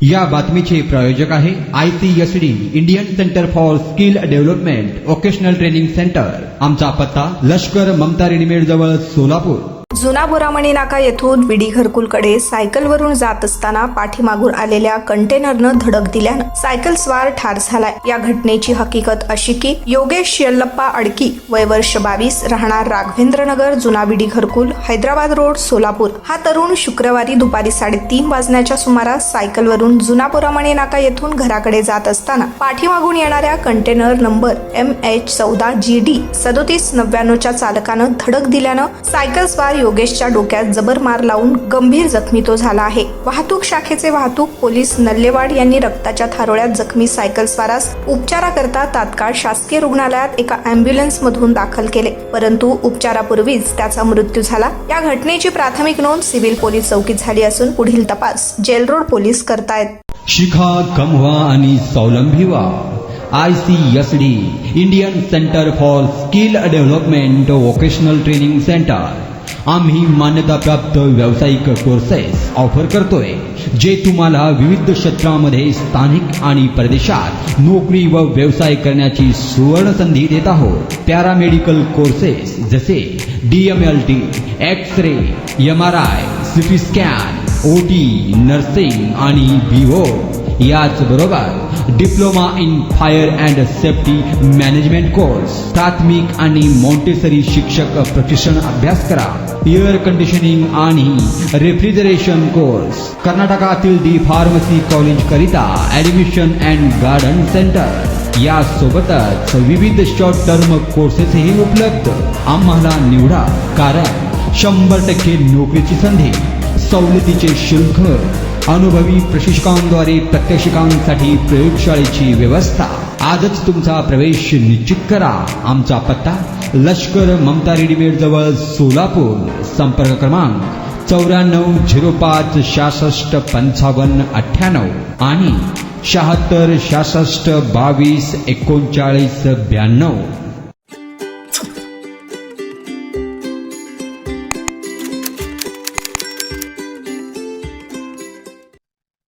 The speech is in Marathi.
या बातमीचे प्रायोजक आहे ICSD Indian centre for skill development vocational training centre. आमचा पत्ता लष्कर ममता रेडीमेड जवळ सोलापूर। जुना बोरामणी नाका येथून विडी घरकुलकडे सायकलवरून जात असताना पाठीमागून आलेल्या कंटेनरनं धडक दिल्यानं सायकल स्वार ठार झालाय। या घटनेची हकीकत अशी की योगेश यल्लप्पा अडकी वय वर्ष 22 राहणार राघवेंद्रनगर जुना विडी घरकुल हैदराबाद रोड सोलापूर हा तरुण शुक्रवारी दुपारी 3:30 वाजण्याच्या सुमारास सायकलवरून जुना बोरामणी नाका येथून घराकडे जात असताना पाठीमागून येणाऱ्या कंटेनर नंबर MH14GD 3799 च्या चालकानं धडक दिल्यानं सायकल स्वार योगेशच्या डोक्यात जबर मार लावून गंभीर जखमी तो झाला आहे। वाहतूक शाखेचे वाहतूक पोलीस नल्लेवाड यांनी रक्ताच्या थारोळ्यात जखमी सायकल स्वारास उपचाराकरता तात्काळ शासकीय रुग्णालयात एका अँब्युलन्स मधून दाखल केले, परंतु उपचारापूर्वीच त्याचा मृत्यू झाला। या घटनेची प्राथमिक नोंद सिव्हिल पोलीस चौकीत झाली असून पुढील तपास जेल रोड पोलीस करतायत। शिखा कमवा आणि स्वावलंबी व्हा। ICSD Indian centre for skill development vocational training centre आम्ही मान्यताप्राप्त व्यावसायिक कोर्सेस ऑफर करतोय, जे तुम्हाला विविध क्षेत्रामध्ये स्थानिक आणि परदेशात नोकरी व व्यवसाय करण्याची सुवर्ण संधी देत आहोत। पॅरामेडिकल कोर्सेस जसे DMLT, x-ray, MRI, CT scan, OT, nursing आणि BO याचबरोबर diploma in fire and safety management course, प्राथमिक आणि मॉन्टेसरी शिक्षक प्रशिक्षण अभ्यास करा। एअर कंडिशनिंग आणि रेफ्रिजरेशन कोर्स, कर्नाटकातील डी फार्मसी कॉलेज करिता ऍडमिशन अँड गार्डन सेंटर यासोबतच विविध शॉर्ट टर्म कोर्सेसही उपलब्ध। आम्हाला निवडा, कारण 100% नोकरीची संधी, सवलतीचे शुल्क, अनुभवी प्रशिक्षकांद्वारे प्रात्यक्षिकांसाठी प्रयोगशाळेची व्यवस्था। आजच तुमचा प्रवेश निश्चित करा। आमचा पत्ता लष्कर ममता रेडीमेड जवळ सोलापूर। संपर्क क्रमांक 9405 66 55 98 आणि 76 66 22 39 92।